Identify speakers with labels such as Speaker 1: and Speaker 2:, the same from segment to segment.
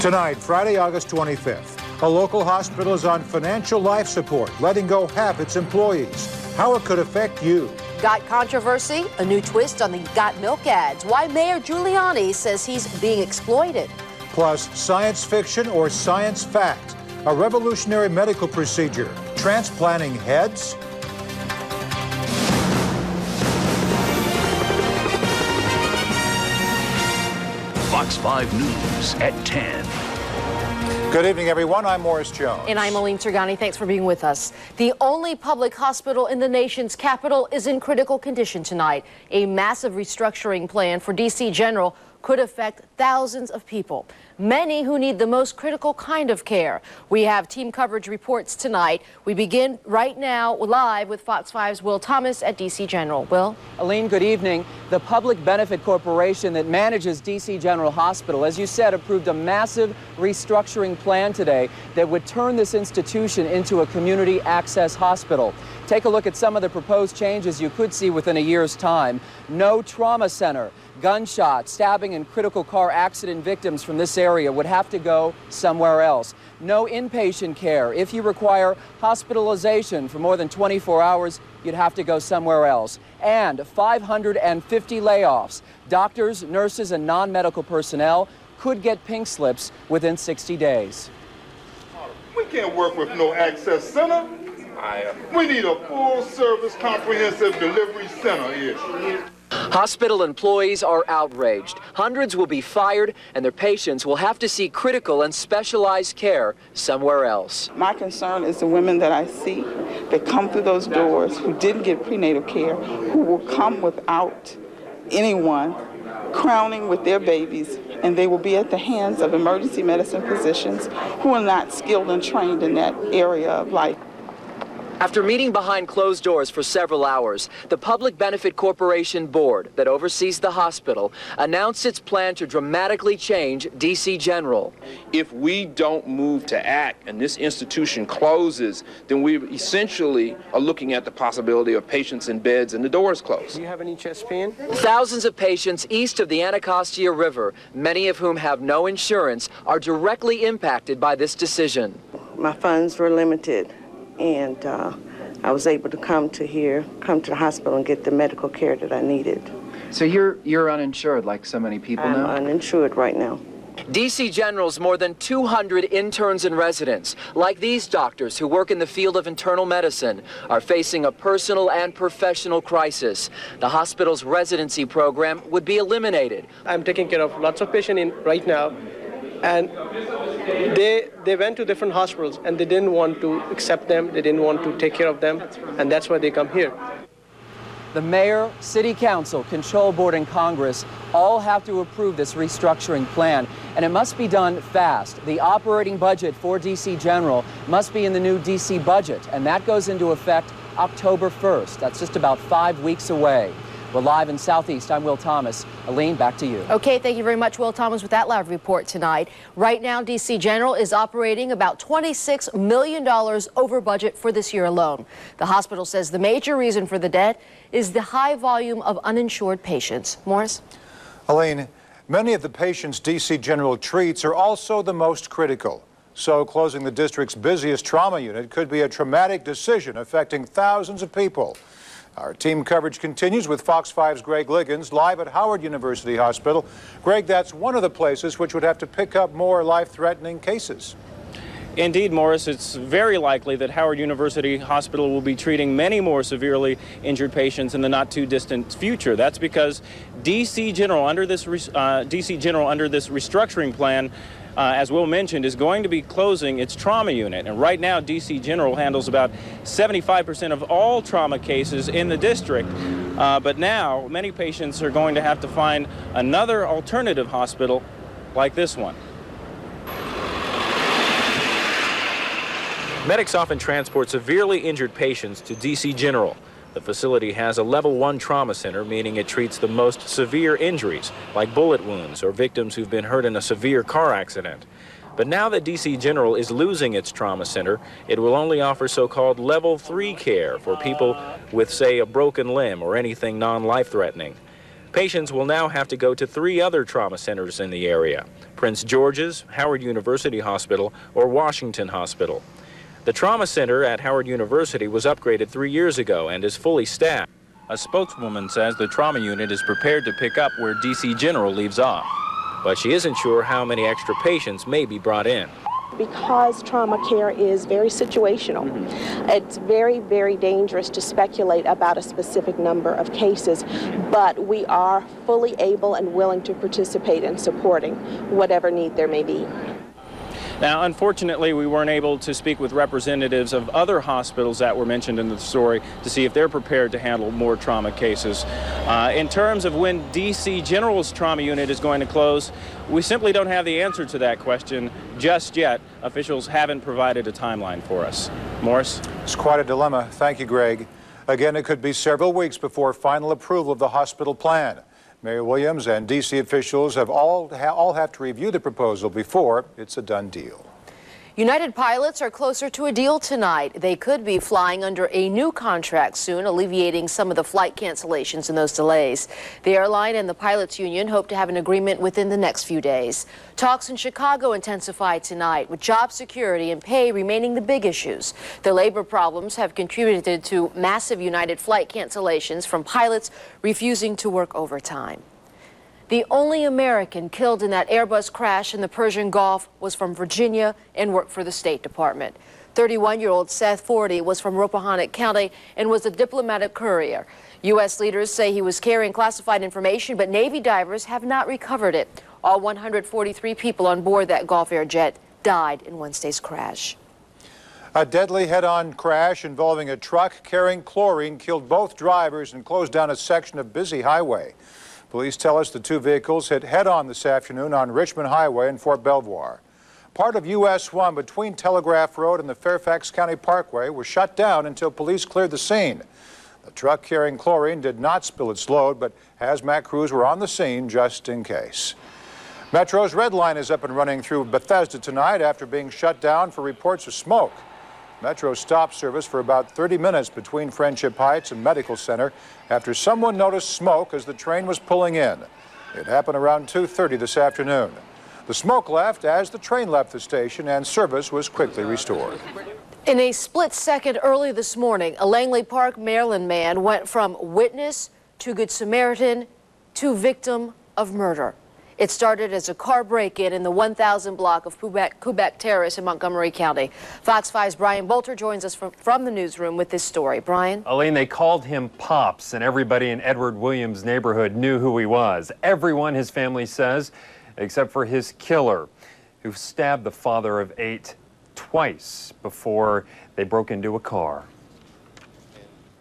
Speaker 1: Tonight, Friday, August 25th, a local hospital is on financial life support, letting go half its employees. How it could affect you.
Speaker 2: Got controversy? A new twist on the Got Milk ads. Why Mayor Giuliani says he's being exploited.
Speaker 1: Plus, science fiction or science fact. A revolutionary medical procedure. Transplanting heads?
Speaker 3: Fox 5 News at 10.
Speaker 1: Good evening, everyone. I'm Morris Jones.
Speaker 2: And I'm Aleen Sirgany. Thanks for being with us. The only public hospital in the nation's capital is in critical condition tonight. A massive restructuring plan for D.C. General could affect thousands of people, many who need the most critical kind of care. We have team coverage reports tonight. We begin right now live with Fox 5's Will Thomas at D.C. General. Will?
Speaker 4: Aleen, good evening. The Public Benefit Corporation that manages D.C. General Hospital, as you said, approved a massive restructuring plan today that would turn this institution into a community access hospital. Take a look at some of the proposed changes you could see within a year's time. No trauma center. Gunshot, stabbing, and critical car accident victims from this area would have to go somewhere else. No inpatient care. If you require hospitalization for more than 24 hours, you'd have to go somewhere else. And 550 layoffs. Doctors, nurses, and non-medical personnel could get pink slips within 60 days.
Speaker 5: We can't work with no access center. We need a full-service, comprehensive delivery center here.
Speaker 4: Hospital employees are outraged. Hundreds will be fired, and their patients will have to seek critical and specialized care somewhere else.
Speaker 6: My concern is the women that I see that come through those doors who didn't get prenatal care, who will come without anyone crowning with their babies, and they will be at the hands of emergency medicine physicians who are not skilled and trained in that area of life.
Speaker 4: After meeting behind closed doors for several hours, the Public Benefit Corporation board that oversees the hospital announced its plan to dramatically change D.C. General.
Speaker 7: If we don't move to act and this institution closes, then we essentially are looking at the possibility of patients in beds and the doors closed.
Speaker 8: Do you have any chest pain?
Speaker 4: Thousands of patients east of the Anacostia River, many of whom have no insurance, are directly impacted by this decision.
Speaker 9: My funds were limited, and I was able to come to the hospital and get the medical care that I needed.
Speaker 4: So you're uninsured like so many people now?
Speaker 9: I'm uninsured right now.
Speaker 4: D.C. General's more than 200 interns and residents, like these doctors who work in the field of internal medicine, are facing a personal and professional crisis. The hospital's residency program would be eliminated.
Speaker 8: I'm taking care of lots of patients right now, and they went to different hospitals and they didn't want to accept them, they didn't want to take care of them, and that's why they come here.
Speaker 4: The mayor, city council, control board, and Congress all have to approve this restructuring plan, and it must be done fast. The operating budget for D.C. General must be in the new D.C. budget, and that goes into effect October 1st. That's just about 5 weeks away. We're live in Southeast. I'm Will Thomas. Aleen, back to you.
Speaker 2: Okay, thank you very much, Will Thomas, with that live report tonight. Right now, D.C. General is operating about $26 million over budget for this year alone. The hospital says the major reason for the debt is the high volume of uninsured patients. Morris?
Speaker 1: Aleen, many of the patients D.C. General treats are also the most critical. So closing the district's busiest trauma unit could be a traumatic decision affecting thousands of people. Our team coverage continues with Fox 5's Greg Liggins live at Howard University Hospital. Greg, that's one of the places which would have to pick up more life-threatening cases.
Speaker 10: Indeed, Morris, it's very likely that Howard University Hospital will be treating many more severely injured patients in the not-too-distant future. That's because D.C. General, under this restructuring plan, as Will mentioned, is going to be closing its trauma unit. And right now, D.C. General handles about 75% of all trauma cases in the district. But now, many patients are going to have to find another alternative hospital like this one. Medics often transport severely injured patients to D.C. General. The facility has a level 1 trauma center, meaning it treats the most severe injuries, like bullet wounds or victims who've been hurt in a severe car accident. But now that D.C. General is losing its trauma center, it will only offer so-called level 3 care for people with, say, a broken limb or anything non-life-threatening. Patients will now have to go to 3 other trauma centers in the area. Prince George's, Howard University Hospital, or Washington Hospital. The trauma center at Howard University was upgraded 3 years ago and is fully staffed. A spokeswoman says the trauma unit is prepared to pick up where DC General leaves off, but she isn't sure how many extra patients may be brought in.
Speaker 11: Because trauma care is very situational, it's very, very dangerous to speculate about a specific number of cases, but we are fully able and willing to participate in supporting whatever need there may be.
Speaker 10: Now, unfortunately, we weren't able to speak with representatives of other hospitals that were mentioned in the story to see if they're prepared to handle more trauma cases. In terms of when DC General's trauma unit is going to close, we simply don't have the answer to that question just yet. Officials haven't provided a timeline for us. Morris?
Speaker 1: It's quite a dilemma. Thank you, Greg. Again, it could be several weeks before final approval of the hospital plan. Mayor Williams and D.C. officials have all have to review the proposal before it's a done deal.
Speaker 2: United pilots are closer to a deal tonight. They could be flying under a new contract soon, alleviating some of the flight cancellations and those delays. The airline and the pilots union hope to have an agreement within the next few days. Talks in Chicago intensify tonight, with job security and pay remaining the big issues. The labor problems have contributed to massive United flight cancellations from pilots refusing to work overtime. The only American killed in that Airbus crash in the Persian Gulf was from Virginia and worked for the State Department. 31-year-old Seth Forty was from Rappahannock County and was a diplomatic courier. U.S. leaders say he was carrying classified information, but Navy divers have not recovered it. All 143 people on board that Gulf Air jet died in Wednesday's crash.
Speaker 1: A deadly head-on crash involving a truck carrying chlorine killed both drivers and closed down a section of busy highway. Police tell us the two vehicles hit head-on this afternoon on Richmond Highway in Fort Belvoir. Part of US 1 between Telegraph Road and the Fairfax County Parkway was shut down until police cleared the scene. The truck carrying chlorine did not spill its load, but hazmat crews were on the scene just in case. Metro's Red Line is up and running through Bethesda tonight after being shut down for reports of smoke. Metro stopped service for about 30 minutes between Friendship Heights and Medical Center after someone noticed smoke as the train was pulling in. It happened around 2:30 this afternoon. The smoke left as the train left the station and service was quickly restored.
Speaker 2: In a split second early this morning, a Langley Park, Maryland man went from witness to Good Samaritan to victim of murder. It started as a car break-in in the 1000 block of Quebec Terrace in Montgomery County. Fox 5's Brian Bolter joins us from the newsroom with this story. Brian?
Speaker 12: Aleen, they called him Pops, and everybody in Edward Williams' neighborhood knew who he was. Everyone, his family says, except for his killer, who stabbed the father of 8 twice before they broke into a car.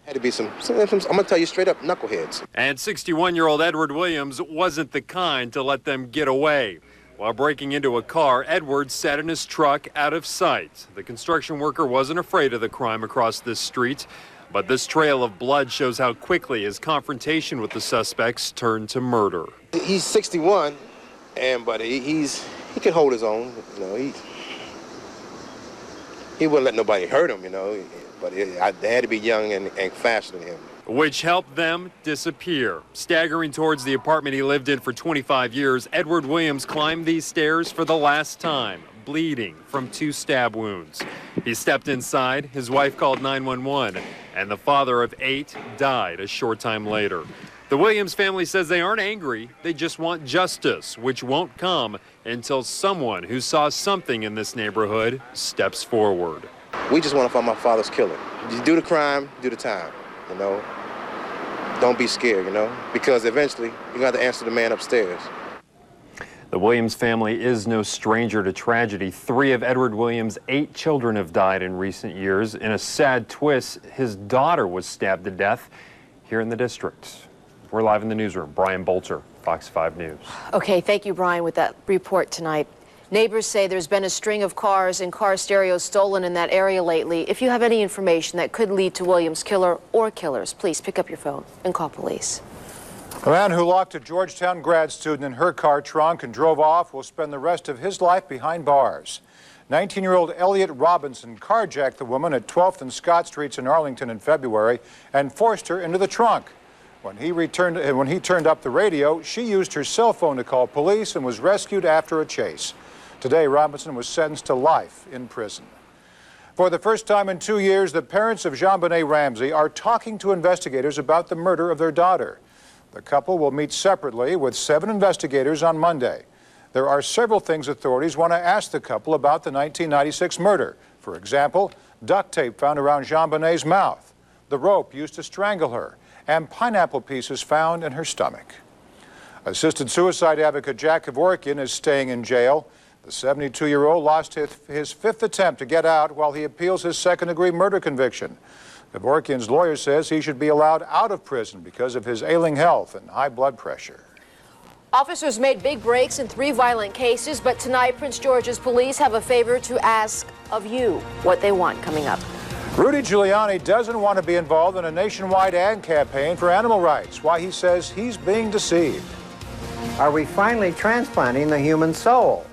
Speaker 13: Had to be some, I'm gonna tell you straight up, knuckleheads.
Speaker 12: And 61-year-old Edward Williams wasn't the kind to let them get away. While breaking into a car, Edward sat in his truck out of sight. The construction worker wasn't afraid of the crime across this street, but this trail of blood shows how quickly his confrontation with the suspects turned to murder.
Speaker 13: He's 61, but he can hold his own. You know, he wouldn't let nobody hurt him. You know. But they had to be young and faster than him.
Speaker 12: Which helped them disappear. Staggering towards the apartment he lived in for 25 years, Edward Williams climbed these stairs for the last time, bleeding from 2 stab wounds. He stepped inside, his wife called 911, and the father of 8 died a short time later. The Williams family says they aren't angry, they just want justice, which won't come until someone who saw something in this neighborhood steps forward.
Speaker 13: We just want to find my father's killer. You do the crime, do the time, you know. Don't be scared, you know, because eventually you're going to have to answer the man upstairs.
Speaker 12: The Williams family is no stranger to tragedy. 3 of Edward Williams' 8 children have died in recent years. In a sad twist, his daughter was stabbed to death here in the district. We're live in the newsroom. Brian Bolter, Fox 5 News.
Speaker 2: Okay, thank you, Brian, with that report tonight. Neighbors say there's been a string of cars and car stereos stolen in that area lately. If you have any information that could lead to Williams' killer or killers, please pick up your phone and call police.
Speaker 1: A man who locked a Georgetown grad student in her car trunk and drove off will spend the rest of his life behind bars. 19-year-old Elliot Robinson carjacked the woman at 12th and Scott Streets in Arlington in February and forced her into the trunk. When he turned up the radio, she used her cell phone to call police and was rescued after a chase. Today, Robinson was sentenced to life in prison. For the first time in 2 years, the parents of JonBenet Ramsey are talking to investigators about the murder of their daughter. The couple will meet separately with 7 investigators on Monday. There are several things authorities want to ask the couple about the 1996 murder. For example, duct tape found around JonBenet's mouth, the rope used to strangle her, and pineapple pieces found in her stomach. Assisted suicide advocate Jack Kevorkian is staying in jail. The 72-year-old lost his 5th attempt to get out while he appeals his second-degree murder conviction. Kevorkian's lawyer says he should be allowed out of prison because of his ailing health and high blood pressure.
Speaker 2: Officers made big breaks in 3 violent cases, but tonight Prince George's police have a favor to ask of you, what they want coming up.
Speaker 1: Rudy Giuliani doesn't want to be involved in a nationwide ad campaign for animal rights. Why, he says he's being deceived.
Speaker 14: Are we finally transplanting the human soul?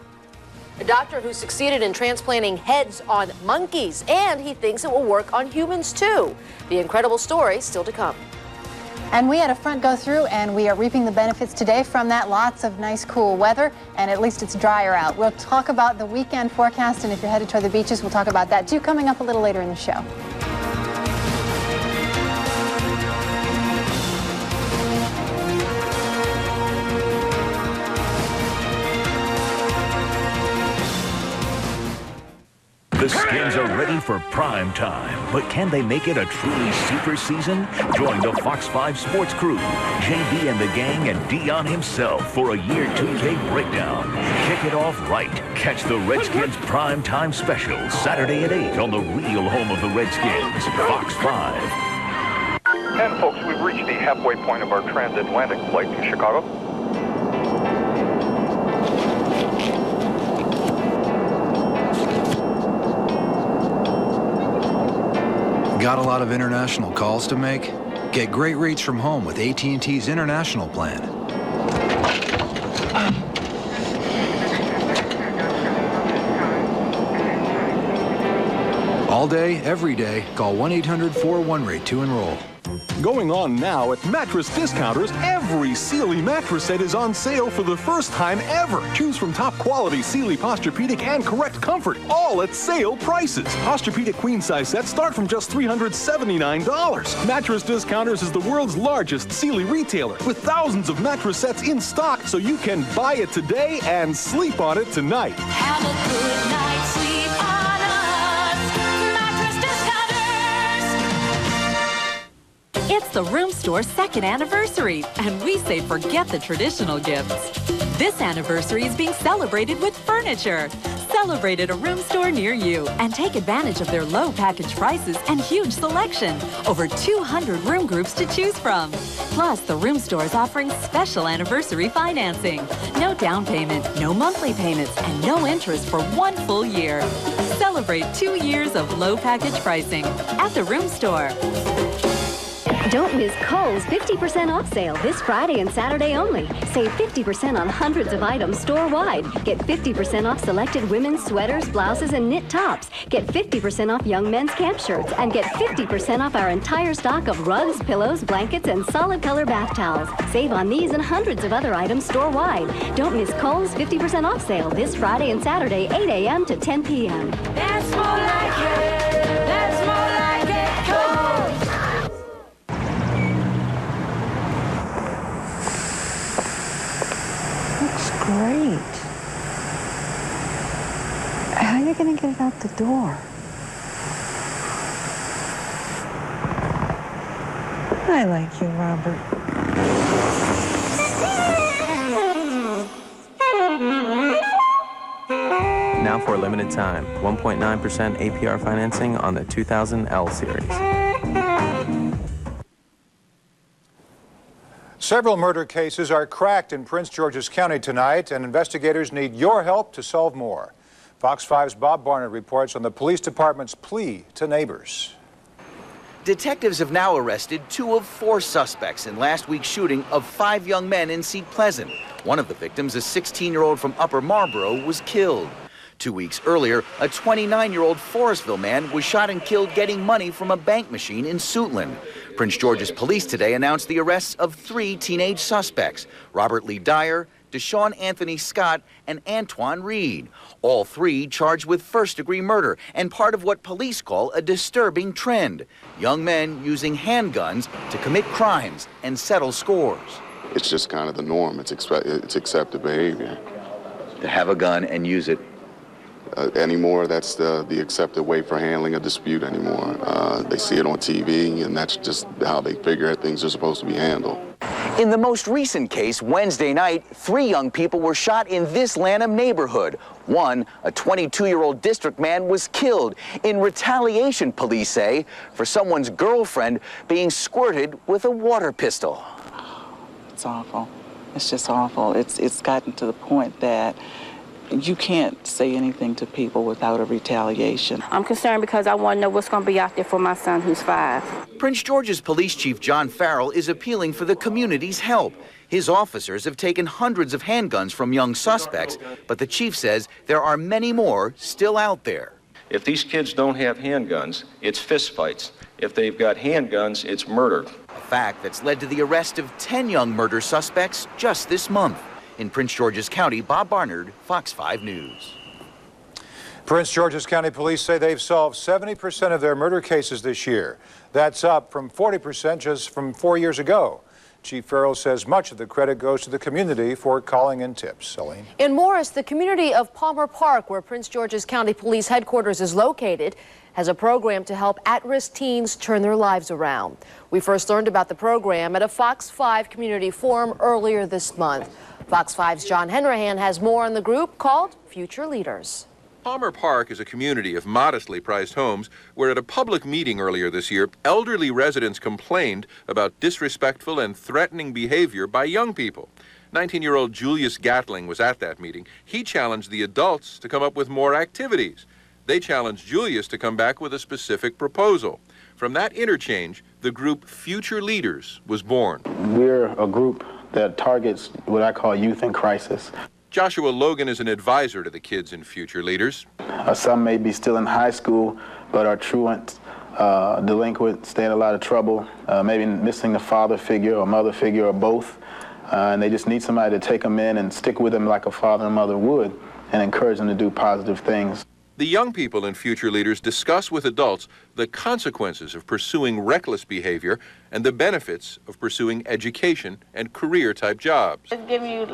Speaker 2: A doctor who succeeded in transplanting heads on monkeys, and he thinks it will work on humans too. The incredible story still to come.
Speaker 15: And we had a front go through, and we are reaping the benefits today from that. Lots of nice, cool weather, and at least it's drier out. We'll talk about the weekend forecast, and if you're headed toward the beaches, we'll talk about that too, coming up a little later in the show.
Speaker 3: The Skins are ready for prime time, but can they make it a truly super season? Join the Fox 5 sports crew, JB and the gang, and Dion himself for a year 2K breakdown. Kick it off right. Catch the Redskins prime time special Saturday at 8 on the real home of the Redskins, Fox 5.
Speaker 16: And folks, we've reached the halfway point of our transatlantic flight to Chicago.
Speaker 17: Got a lot of international calls to make? Get great rates from home with AT&T's international plan. All day, every day, call 1-800-41-RATE to enroll.
Speaker 18: Going on now at Mattress Discounters, every Sealy mattress set is on sale for the first time ever. Choose from top quality Sealy Posturepedic and Correct Comfort, all at sale prices. Posturepedic queen size sets start from just $379. Mattress Discounters is the world's largest Sealy retailer with thousands of mattress sets in stock, so you can buy it today and sleep on it tonight.
Speaker 19: Have a good night's sleep on us. Mattress Discounters.
Speaker 20: It's the Room Store's 2nd anniversary, and we say forget the traditional gifts. This anniversary is being celebrated with furniture. Celebrate at a Room Store near you and take advantage of their low package prices and huge selection. Over 200 room groups to choose from. Plus, the Room Store is offering special anniversary financing. No down payment, no monthly payments, and no interest for 1 full year. Celebrate 2 years of low package pricing at the Room Store.
Speaker 21: Don't miss Kohl's 50% off sale this Friday and Saturday only. Save 50% on hundreds of items store-wide. Get 50% off selected women's sweaters, blouses, and knit tops. Get 50% off young men's camp shirts. And get 50% off our entire stock of rugs, pillows, blankets, and solid color bath towels. Save on these and hundreds of other items store-wide. Don't miss Kohl's 50% off sale this Friday and Saturday, 8 a.m. to 10 p.m.
Speaker 19: That's more like it. That's more like it. Kohl's.
Speaker 22: Great. How are you going to get it out the door? I like you, Robert.
Speaker 23: Now for a limited time, 1.9% APR financing on the 2000L series.
Speaker 1: Several murder cases are cracked in Prince George's County tonight, and investigators need your help to solve more. Fox 5's Bob Barnett reports on the police department's plea to neighbors.
Speaker 24: Detectives have now arrested 2 of 4 suspects in last week's shooting of 5 young men in Seat Pleasant. One of the victims, a 16-year-old from Upper Marlboro, was killed. 2 weeks earlier, a 29-year-old Forestville man was shot and killed getting money from a bank machine in Suitland. Prince George's police today announced the arrests of 3 teenage suspects, Robert Lee Dyer, Deshaun Anthony Scott, and Antoine Reed. All 3 charged with first-degree murder and part of what police call a disturbing trend. Young men using handguns to commit crimes and settle scores.
Speaker 5: It's just kind of the norm. It's accepted behavior.
Speaker 24: To have a gun and use it.
Speaker 5: Anymore, that's the accepted way for handling a dispute anymore. They see it on TV, and that's just how they figure things are supposed to be handled.
Speaker 24: In the most recent case, Wednesday night, 3 young people were shot in this Lanham neighborhood. One, a 22-year-old district man, was killed in retaliation, police say, for someone's girlfriend being squirted with a water pistol.
Speaker 6: It's awful. It's just awful. It's gotten to the point that you can't say anything to people without a retaliation.
Speaker 7: I'm concerned because I want to know what's going to be out there for my son who's 5.
Speaker 24: Prince George's Police Chief John Farrell is appealing for the community's help. His officers have taken hundreds of handguns from young suspects, but the chief says there are many more still out there.
Speaker 9: If these kids don't have handguns, it's fistfights. If they've got handguns, it's murder.
Speaker 24: A fact that's led to the arrest of 10 young murder suspects just this month. In Prince George's County, Bob Barnard, Fox 5 News.
Speaker 1: Prince George's County Police say they've solved 70% of their murder cases this year. That's up from 40% just from 4 years ago. Chief Farrell says much of the credit goes to the community for calling in tips. Aleen.
Speaker 2: In Morris, the community of Palmer Park, where Prince George's County Police headquarters is located, has a program to help at-risk teens turn their lives around. We first learned about the program at a Fox 5 community forum earlier this month. Fox 5's John Henrahan has more on the group called Future Leaders.
Speaker 25: Palmer Park is a community of modestly priced homes where at a public meeting earlier this year, elderly residents complained about disrespectful and threatening behavior by young people. 19-year-old Julius Gatling was at that meeting. He challenged the adults to come up with more activities. They challenged Julius to come back with a specific proposal. From that interchange, the group Future Leaders was born.
Speaker 26: We're a group that targets what I call youth in crisis.
Speaker 25: Joshua Logan is an advisor to the kids in Future Leaders.
Speaker 26: Some may be still in high school, but are truants, delinquents, stay in a lot of trouble, maybe missing a father figure or mother figure or both. And they just need somebody to take them in and stick with them like a father and mother would and encourage them to do positive things.
Speaker 25: The young people in Future Leaders discuss with adults the consequences of pursuing reckless behavior and the benefits of pursuing education and career-type jobs.
Speaker 7: It's giving you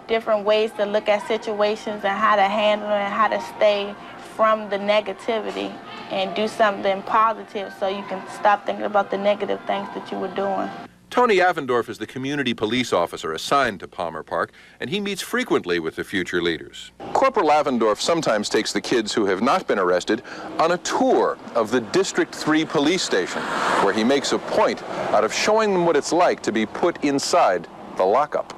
Speaker 7: different ways to look at situations and how to handle it and how to stay from the negativity and do something positive so you can stop thinking about the negative things that you were doing.
Speaker 25: Tony Avendorf is the community police officer assigned to Palmer Park, and he meets frequently with the Future Leaders. Corporal Avendorf sometimes takes the kids who have not been arrested on a tour of the District 3 police station, where he makes a point out of showing them what it's like to be put inside the lockup.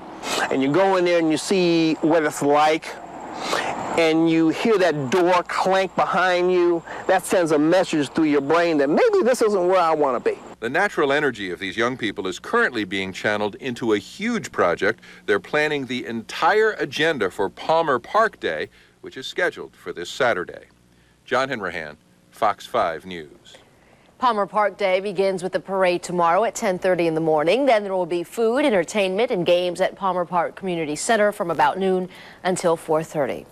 Speaker 27: And you go in there and you see what it's like, and you hear that door clank behind you. That sends a message through your brain that maybe this isn't where I want to be.
Speaker 25: The natural energy of these young people is currently being channeled into a huge project. They're planning the entire agenda for Palmer Park Day, which is scheduled for this Saturday. John Henrahan, Fox 5 News.
Speaker 2: Palmer Park Day begins with a parade tomorrow at 10:30 in the morning. Then there will be food, entertainment, and games at Palmer Park Community Center from about noon until 4:30.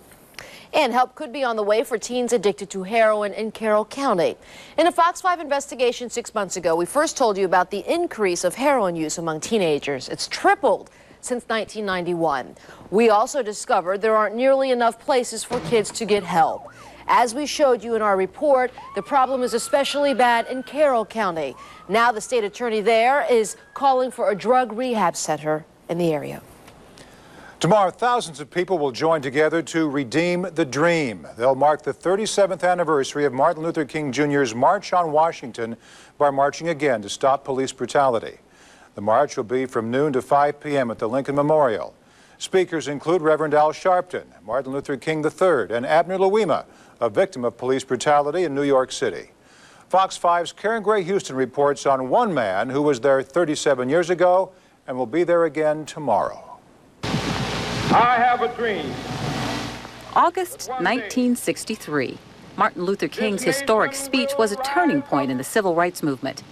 Speaker 2: And help could be on the way for teens addicted to heroin in Carroll County. In a Fox 5 investigation 6 months ago, we first told you about the increase of heroin use among teenagers. It's tripled since 1991. We also discovered there aren't nearly enough places for kids to get help. As we showed you in our report, the problem is especially bad in Carroll County. Now the state attorney there is calling for a drug rehab center in the area.
Speaker 1: Tomorrow, thousands of people will join together to redeem the dream. They'll mark the 37th anniversary of Martin Luther King Jr.'s March on Washington by marching again to stop police brutality. The march will be from noon to 5 p.m. at the Lincoln Memorial. Speakers include Reverend Al Sharpton, Martin Luther King III, and Abner Louima, a victim of police brutality in New York City. Fox 5's Karen Gray Houston reports on one man who was there 37 years ago and will be there again tomorrow.
Speaker 28: I have a dream.
Speaker 29: August 1963. Martin Luther King's historic speech was a turning point in the civil rights movement.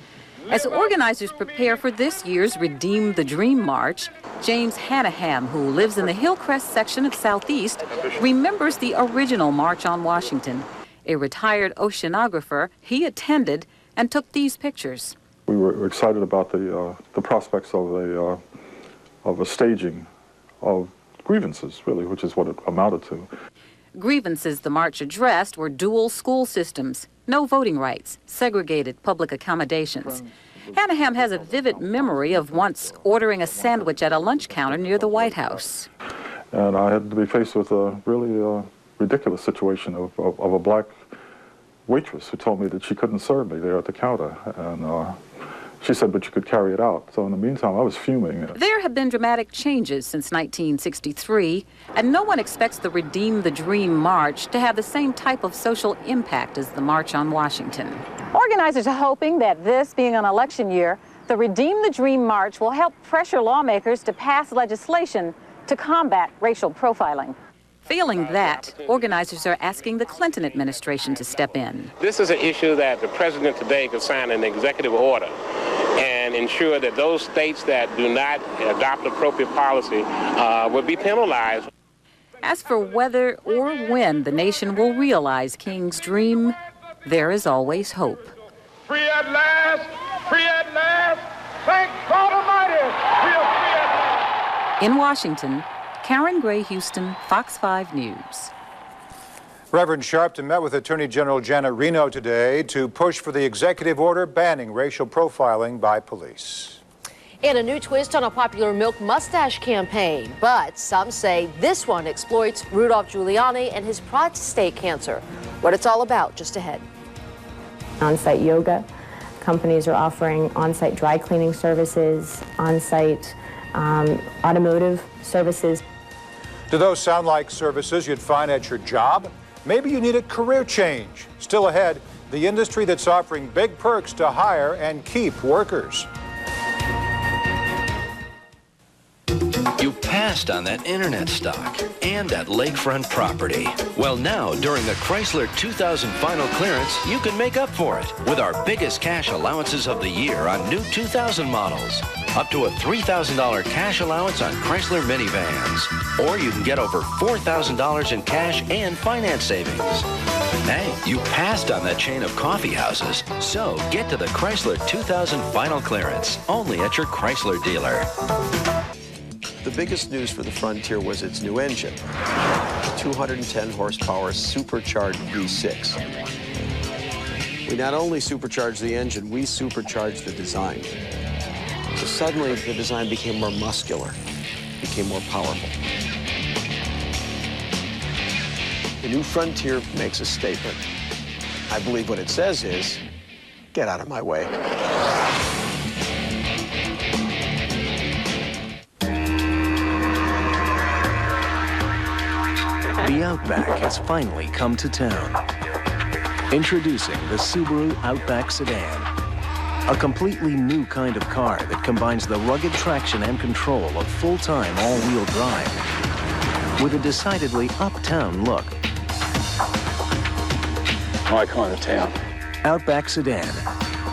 Speaker 29: As organizers prepare for this year's Redeem the Dream March, James Hannaham, who lives in the Hillcrest section of Southeast, remembers the original March on Washington. A retired oceanographer, he attended and took these pictures.
Speaker 3: We were excited about the prospects of a staging of grievances, really, which is what it amounted to.
Speaker 29: Grievances the march addressed were dual school systems, no voting rights, segregated public accommodations. Hannaham has a vivid memory of once ordering a sandwich at a lunch counter near the White House.
Speaker 3: And I had to be faced with a really ridiculous situation of a black waitress who told me that she couldn't serve me there at the counter. And she said, but you could carry it out. So in the meantime, I was fuming.
Speaker 29: There have been dramatic changes since 1963, and no one expects the Redeem the Dream March to have the same type of social impact as the March on Washington.
Speaker 4: Organizers are hoping that this being an election year, the Redeem the Dream March will help pressure lawmakers to pass legislation to combat racial profiling.
Speaker 29: Failing that, organizers are asking the Clinton administration to step in.
Speaker 8: This is an issue that the president today could sign an executive order and ensure that those states that do not adopt appropriate policy will be penalized.
Speaker 29: As for whether or when the nation will realize King's dream, there is always hope.
Speaker 28: Free at last! Free at last! Thank God Almighty! We are free at last!
Speaker 29: In Washington, Karen Gray Houston, Fox 5 News.
Speaker 1: Reverend Sharpton met with Attorney General Janet Reno today to push for the executive order banning racial profiling by police.
Speaker 2: And a new twist on a popular milk mustache campaign. But some say this one exploits Rudolph Giuliani and his prostate cancer. What it's all about just ahead.
Speaker 10: On-site yoga. Companies are offering on-site dry cleaning services, on-site automotive services.
Speaker 1: Do those sound like services you'd find at your job? Maybe you need a career change. Still ahead, the industry that's offering big perks to hire and keep workers.
Speaker 11: You passed on that internet stock and that lakefront property. Well, now, during the Chrysler 2000 final clearance, you can make up for it with our biggest cash allowances of the year on new 2000 models. Up to a $3,000 cash allowance on Chrysler minivans. Or you can get over $4,000 in cash and finance savings. Hey, you passed on that chain of coffee houses. So get to the Chrysler 2000 final clearance, only at your Chrysler dealer.
Speaker 12: The biggest news for the Frontier was its new engine, the 210 horsepower supercharged V6. We not only supercharged the engine, we supercharged the design. So suddenly the design became more muscular, became more powerful. The new Frontier makes a statement. I believe what it says is, get out of my way.
Speaker 13: The Outback has finally come to town. Introducing the Subaru Outback Sedan. A completely new kind of car that combines the rugged traction and control of full-time all-wheel drive with a decidedly uptown look.
Speaker 14: My kind of town.
Speaker 13: Outback Sedan.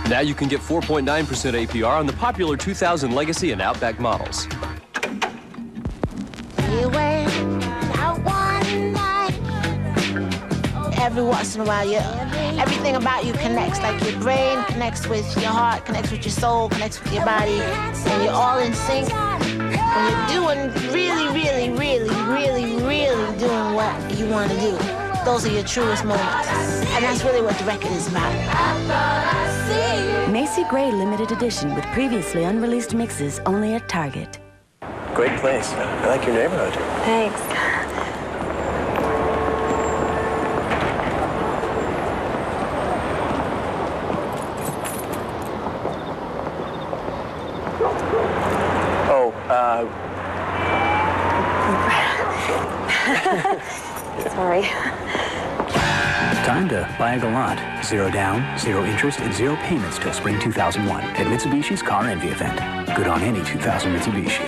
Speaker 15: Now you can get 4.9% APR on the popular 2000 Legacy and Outback models.
Speaker 30: Every once in a while, everything about you connects. Like your brain connects with your heart, connects with your soul, connects with your body, and you're all in sync. When you're doing really doing what you want to do, those are your truest moments. And that's really what the record is about.
Speaker 31: Macy Gray limited edition with previously unreleased mixes only at Target.
Speaker 13: Great place. I like your neighborhood.
Speaker 31: Thanks. Sorry.
Speaker 32: Time to buy a Galant. 0 down, 0 interest, and 0 payments till spring 2001 at Mitsubishi's Car Envy event. Good on any 2000 Mitsubishi.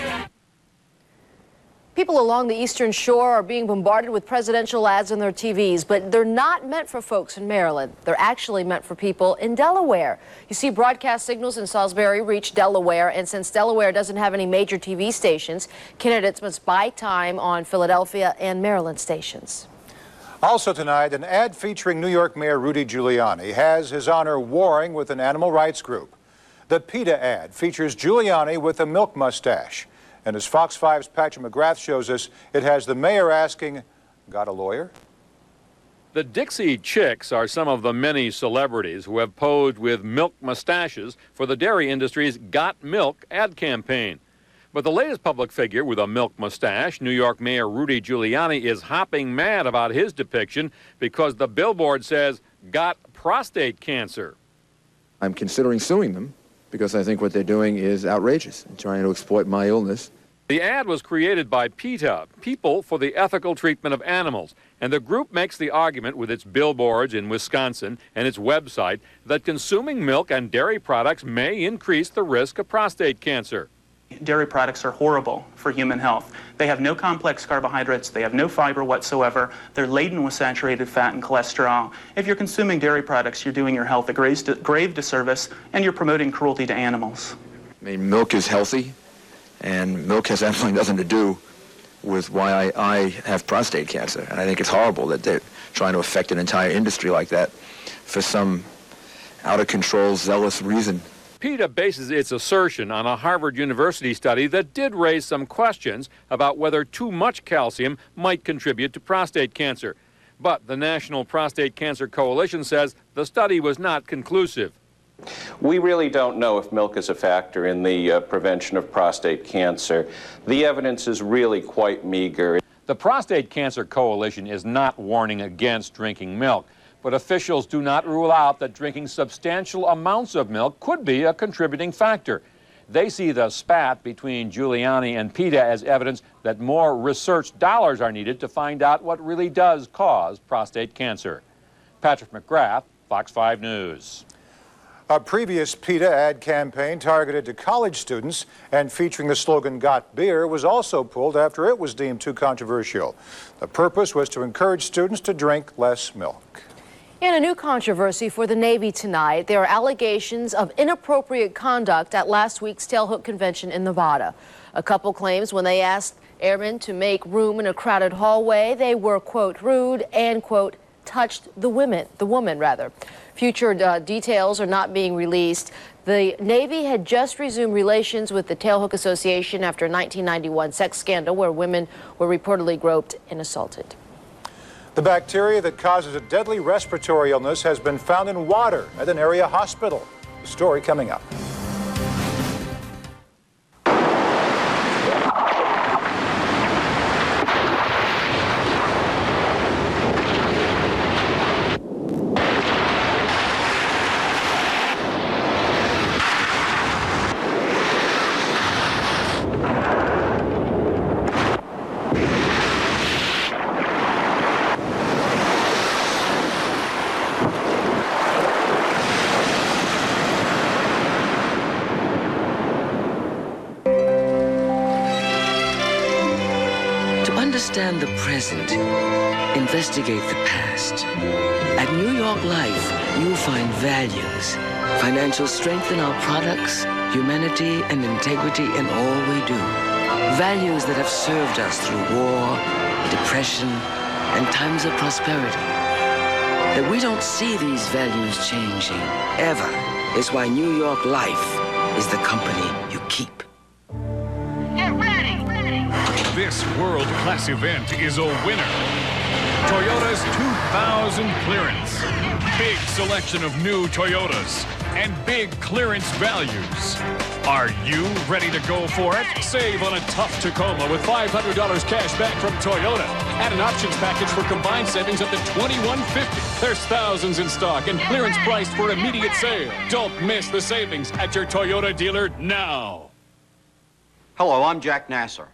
Speaker 2: People along the Eastern Shore are being bombarded with presidential ads on their TVs, but they're not meant for folks in Maryland. They're actually meant for people in Delaware. You see, broadcast signals in Salisbury reach Delaware, and since Delaware doesn't have any major TV stations, candidates must buy time on Philadelphia and Maryland stations.
Speaker 1: Also tonight, an ad featuring New York Mayor Rudy Giuliani has his honor warring with an animal rights group. The PETA ad features Giuliani with a milk mustache. And as Fox 5's Patrick McGrath shows us, it has the mayor asking, "Got a lawyer?"
Speaker 5: The Dixie Chicks are some of the many celebrities who have posed with milk mustaches for the dairy industry's Got Milk ad campaign. But the latest public figure with a milk mustache, New York Mayor Rudy Giuliani, is hopping mad about his depiction because the billboard says, "Got prostate cancer."
Speaker 6: I'm considering suing them because I think what they're doing is outrageous and trying to exploit my illness.
Speaker 5: The ad was created by PETA, People for the Ethical Treatment of Animals, and the group makes the argument with its billboards in Wisconsin and its website that consuming milk and dairy products may increase the risk of prostate cancer.
Speaker 9: Dairy products are horrible for human health. They have no complex carbohydrates, they have no fiber whatsoever, they're laden with saturated fat and cholesterol. If you're consuming dairy products, you're doing your health a grave disservice, and you're promoting cruelty to animals.
Speaker 6: I mean, milk is healthy, and milk has absolutely nothing to do with why I have prostate cancer. And I think it's horrible that they're trying to affect an entire industry like that for some out-of-control, zealous reason.
Speaker 5: PETA bases its assertion on a Harvard University study that did raise some questions about whether too much calcium might contribute to prostate cancer. But the National Prostate Cancer Coalition says the study was not conclusive.
Speaker 16: We really don't know if milk is a factor in the prevention of prostate cancer. The evidence is really quite meager.
Speaker 5: The Prostate Cancer Coalition is not warning against drinking milk, but officials do not rule out that drinking substantial amounts of milk could be a contributing factor. They see the spat between Giuliani and PETA as evidence that more research dollars are needed to find out what really does cause prostate cancer. Patrick McGrath, Fox 5 News.
Speaker 1: A previous PETA ad campaign targeted to college students and featuring the slogan "Got Beer" was also pulled after it was deemed too controversial. The purpose was to encourage students to drink less milk.
Speaker 2: In a new controversy for the Navy tonight, there are allegations of inappropriate conduct at last week's tailhook convention in Nevada. A couple claims when they asked airmen to make room in a crowded hallway, they were, quote, rude and, quote, touched the woman. Future details are not being released. The Navy had just resumed relations with the Tailhook Association after a 1991 sex scandal where women were reportedly groped and assaulted.
Speaker 1: The bacteria that causes a deadly respiratory illness has been found in water at an area hospital. The story coming up.
Speaker 17: Understand the present, investigate the past. At New York Life, you'll find values, financial strength in our products, humanity and integrity in all we do. Values that have served us through war, depression, and times of prosperity. That we don't see these values changing, ever, is why New York Life is the company you keep.
Speaker 18: This world-class event is a winner. Toyota's 2000 clearance. Big selection of new Toyotas and big clearance values. Are you ready to go for it? Save on a tough Tacoma with $500 cash back from Toyota. Add an options package for combined savings up to $2,150. There's thousands in stock and clearance priced for immediate sale. Don't miss the savings at your Toyota dealer now.
Speaker 19: Hello, I'm Jack Nasser.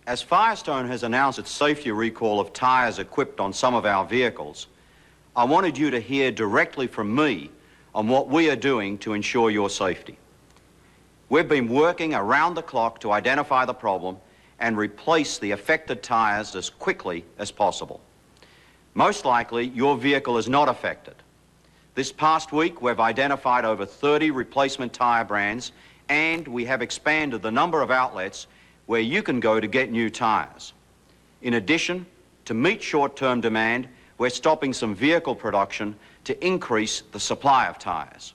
Speaker 19: As Firestone has announced its safety recall of tires equipped on some of our vehicles, I wanted you to hear directly from me on what we are doing to ensure your safety. We've been working around the clock to identify the problem and replace the affected tires as quickly as possible. Most likely, your vehicle is not affected. This past week, we've identified over 30 replacement tire brands, and we have expanded the number of outlets where you can go to get new tires. In addition, to meet short-term demand, we're stopping some vehicle production to increase the supply of tires.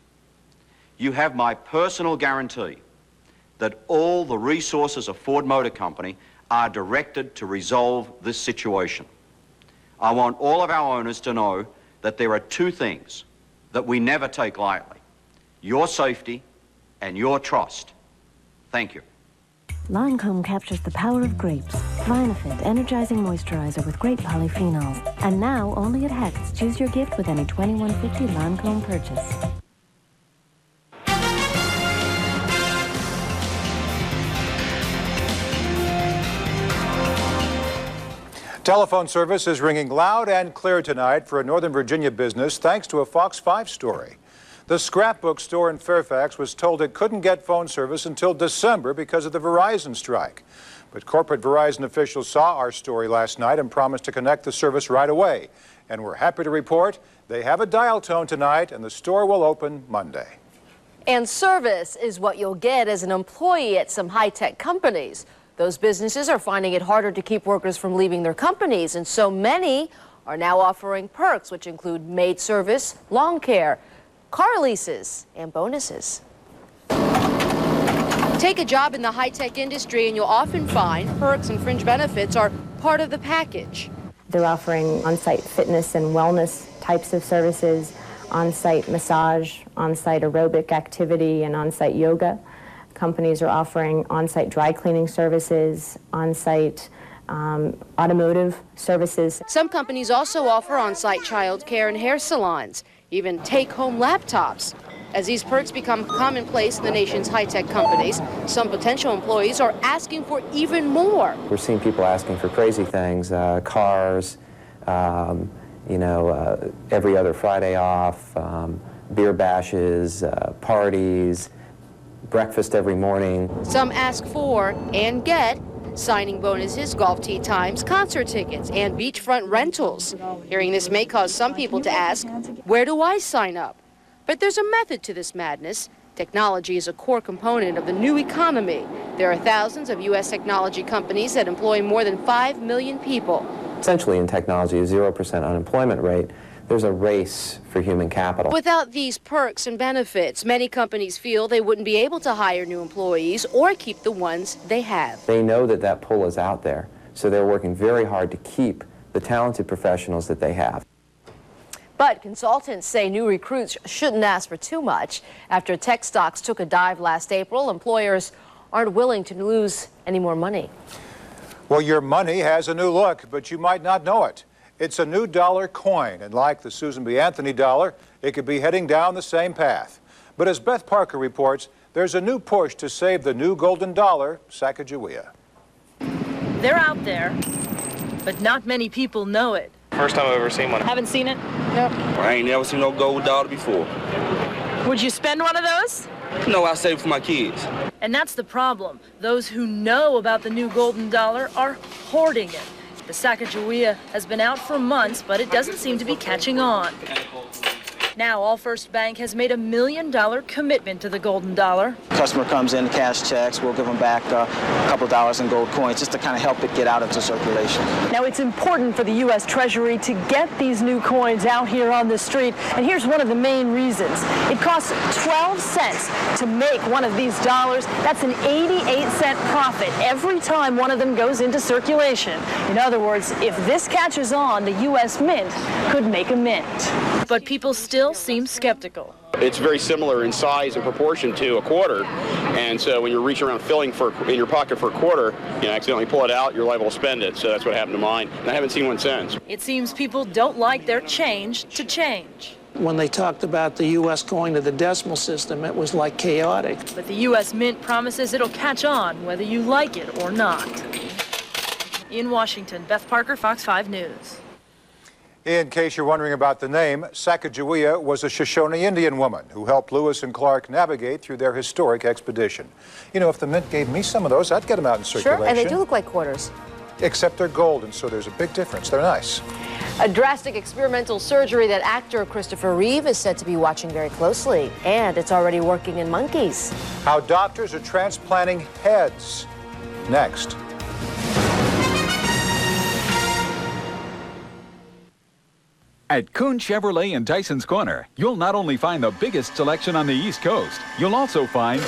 Speaker 19: You have my personal guarantee that all the resources of Ford Motor Company are directed to resolve this situation. I want all of our owners to know that there are two things that we never take lightly: your safety and your trust. Thank you.
Speaker 31: Lancome captures the power of grapes. Vinafit, energizing moisturizer with great polyphenols. And now, only at Hecht's, choose your gift with any $21.50 Lancome purchase.
Speaker 1: Telephone service is ringing loud and clear tonight for a Northern Virginia business thanks to a Fox 5 story. The scrapbook store in Fairfax was told it couldn't get phone service until December because of the Verizon strike. But corporate Verizon officials saw our story last night and promised to connect the service right away. And we're happy to report they have a dial tone tonight and the store will open Monday.
Speaker 2: And service is what you'll get as an employee at some high-tech companies. Those businesses are finding it harder to keep workers from leaving their companies, and so many are now offering perks, which include maid service, lawn care, car leases, and bonuses. Take a job in the high-tech industry and you'll often find perks and fringe benefits are part of the package.
Speaker 10: They're offering on-site fitness and wellness types of services, on-site massage, on-site aerobic activity, and on-site yoga. Companies are offering on-site dry cleaning services, on-site automotive services.
Speaker 2: Some companies also offer on-site child care and hair salons, even take-home laptops. As these perks become commonplace in the nation's high-tech companies, some potential employees are asking for even more.
Speaker 3: We're seeing people asking for crazy things, cars, every other Friday off, beer bashes, parties, breakfast every morning.
Speaker 2: Some ask for and get signing bonuses, golf tee times, concert tickets, and beachfront rentals. Hearing this may cause some people to ask, where do I sign up? But there's a method to this madness. Technology is a core component of the new economy. There are thousands of U.S. technology companies that employ more than 5 million people.
Speaker 3: Essentially in technology, a 0% unemployment rate. There's a race for human capital.
Speaker 2: Without these perks and benefits, many companies feel they wouldn't be able to hire new employees or keep the ones they have.
Speaker 3: They know that that pull is out there, so they're working very hard to keep the talented professionals that they have.
Speaker 2: But consultants say new recruits shouldn't ask for too much. After tech stocks took a dive last April, employers aren't willing to lose any more money.
Speaker 1: Well, your money has a new look, but you might not know it. It's a new dollar coin, and like the Susan B. Anthony dollar, it could be heading down the same path. But as Beth Parker reports, there's a new push to save the new golden dollar, Sacagawea.
Speaker 4: They're out there, but not many people know it.
Speaker 7: First time I've ever seen one.
Speaker 4: Haven't seen it? Nope.
Speaker 7: I ain't never seen no gold dollar before.
Speaker 4: Would you spend one of those?
Speaker 7: No, I save for my kids.
Speaker 4: And that's the problem. Those who know about the new golden dollar are hoarding it. The Sacagawea has been out for months, but it doesn't seem to be catching on. Now, All First Bank has made $1 million commitment to the golden dollar.
Speaker 8: Customer comes in, cash checks, we'll give them back a couple dollars in gold coins just to kind of help it get out into circulation.
Speaker 4: Now, it's important for the U.S. Treasury to get these new coins out here on the street, and here's one of the main reasons. It costs 12 cents to make one of these dollars. That's an 88-cent profit every time one of them goes into circulation. In other words, if this catches on, the U.S. Mint could make a mint. But people still seem skeptical.
Speaker 20: It's very similar in size and proportion to a quarter, and so when you're reaching around filling in your pocket for a quarter, you accidentally pull it out, you're liable to spend it. So that's what happened to mine, and I haven't seen one since.
Speaker 4: It seems people don't like their change to change.
Speaker 21: When they talked about the U.S. going to the decimal system, it was like chaotic.
Speaker 4: But the U.S. Mint promises it'll catch on whether you like it or not. In Washington, Beth Parker, Fox 5 News.
Speaker 1: In case you're wondering about the name, Sacagawea was a Shoshone Indian woman who helped Lewis and Clark navigate through their historic expedition. You know, if the Mint gave me some of those, I'd get them out in circulation.
Speaker 2: Sure, and they do look like quarters.
Speaker 1: Except they're golden, so there's a big difference. They're nice.
Speaker 2: A drastic experimental surgery that actor Christopher Reeve is said to be watching very closely, and it's already working in monkeys.
Speaker 1: How doctors are transplanting heads. Next.
Speaker 11: At Kuhn Chevrolet in Tyson's Corner, you'll not only find the biggest selection on the East Coast, you'll also find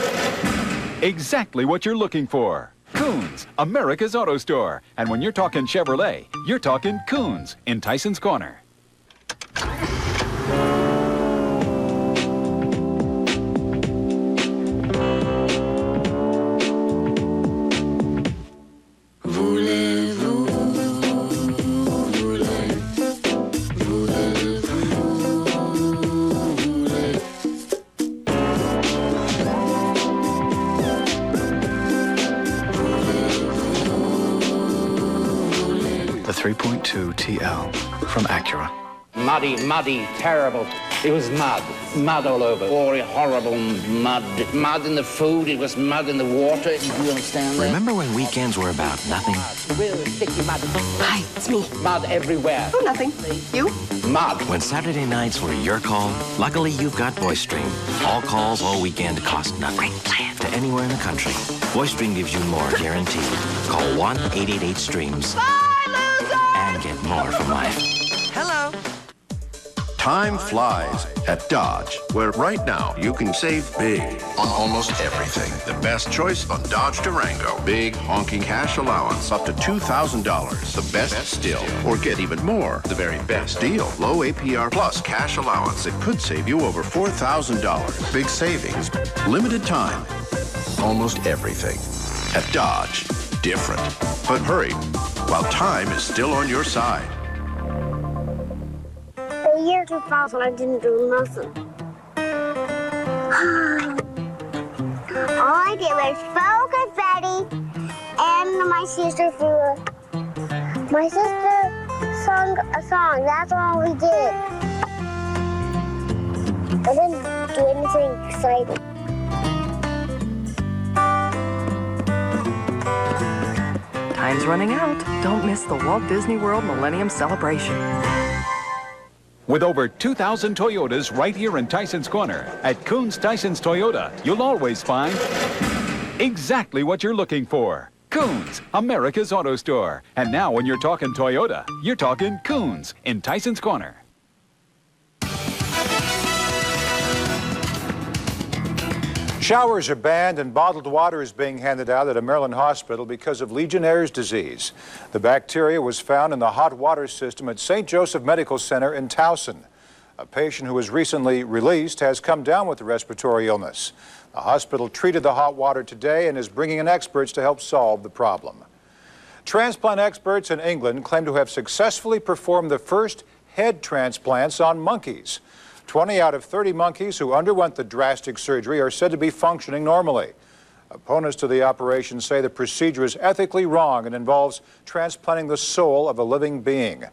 Speaker 11: exactly what you're looking for. Kuhn's, America's Auto Store. And when you're talking Chevrolet, you're talking Kuhn's in Tyson's Corner.
Speaker 32: The 3.2 TL from Acura.
Speaker 12: Muddy, terrible. It was mud all over. Oh, horrible mud. Mud in the food, it was mud in the water. Do you understand that?
Speaker 14: Remember when weekends were about nothing?
Speaker 12: Real sticky mud.
Speaker 14: Hi, it's me.
Speaker 12: Mud everywhere.
Speaker 14: Oh, nothing. You?
Speaker 12: Mud.
Speaker 14: When Saturday nights were your call, luckily you've got VoiceStream. All calls all weekend cost nothing. Great plan. To anywhere in the country. VoiceStream gives you more guaranteed. Call 1-888-STREAMS. And get more from life.
Speaker 15: Hello.
Speaker 22: Time flies at Dodge, where right now you can save big on almost everything. The best choice on Dodge Durango. Big honking cash allowance up to $2,000. The best still. Or get even more. The very best deal. Low APR plus cash allowance. It could save you over $4,000. Big savings. Limited time. Almost everything. At Dodge. Different. But hurry, while time is still on your side.
Speaker 23: The year 2000, I didn't do nothing. All I did was throw confetti, and my sister threw My sister sung a song. That's all we did. I didn't do anything exciting.
Speaker 24: Time's running out. Don't miss the Walt Disney World Millennium Celebration.
Speaker 11: With over 2,000 Toyotas right here in Tyson's Corner, at Kuhn's Tyson's Toyota, you'll always find exactly what you're looking for. Kuhn's, America's Auto Store. And now when you're talking Toyota, you're talking Kuhn's in Tyson's Corner.
Speaker 1: Showers are banned and bottled water is being handed out at a Maryland hospital because of Legionnaire's disease. The bacteria was found in the hot water system at St. Joseph Medical Center in Towson. A patient who was recently released has come down with the respiratory illness. The hospital treated the hot water today and is bringing in experts to help solve the problem. Transplant experts in England claim to have successfully performed the first head transplants on monkeys. 20 out of 30 monkeys who underwent the drastic surgery are said to be functioning normally. Opponents to the operation say the procedure is ethically wrong and involves transplanting the soul of a living being.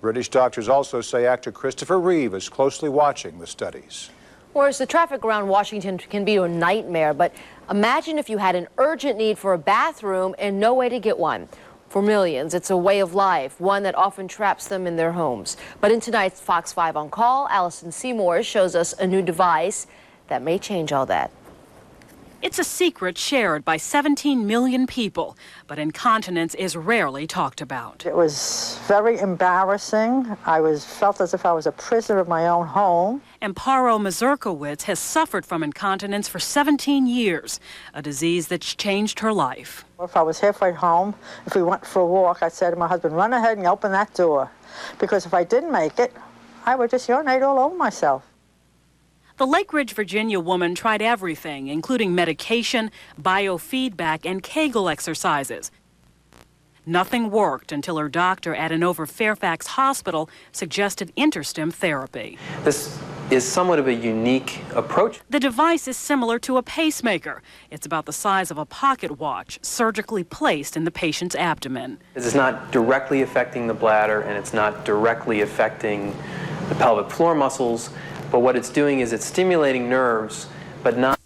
Speaker 1: British doctors also say actor Christopher Reeve is closely watching the studies.
Speaker 2: Whereas the traffic around Washington can be a nightmare, but imagine if you had an urgent need for a bathroom and no way to get one. For millions, it's a way of life, one that often traps them in their homes. But in tonight's Fox 5 On Call, Allison Seymour shows us a new device that may change all that.
Speaker 25: It's a secret shared by 17 million people, but incontinence is rarely talked about.
Speaker 26: It was very embarrassing. I felt as if I was a prisoner of my own home.
Speaker 25: Amparo Mazurkowicz has suffered from incontinence for 17 years, a disease that's changed her life.
Speaker 26: If I was halfway home, if we went for a walk, I'd say to my husband, run ahead and open that door. Because if I didn't make it, I would just urinate all over myself.
Speaker 25: The Lake Ridge, Virginia woman tried everything, including medication, biofeedback, and Kegel exercises. Nothing worked until her doctor at an over Fairfax hospital suggested InterStim therapy.
Speaker 27: This
Speaker 5: is somewhat of a unique approach.
Speaker 25: The device is similar to a pacemaker. It's about the size of a pocket watch, surgically placed in the patient's abdomen.
Speaker 5: It's not directly affecting the bladder, and it's not directly affecting the pelvic floor muscles, but what it's doing is it's stimulating nerves, but not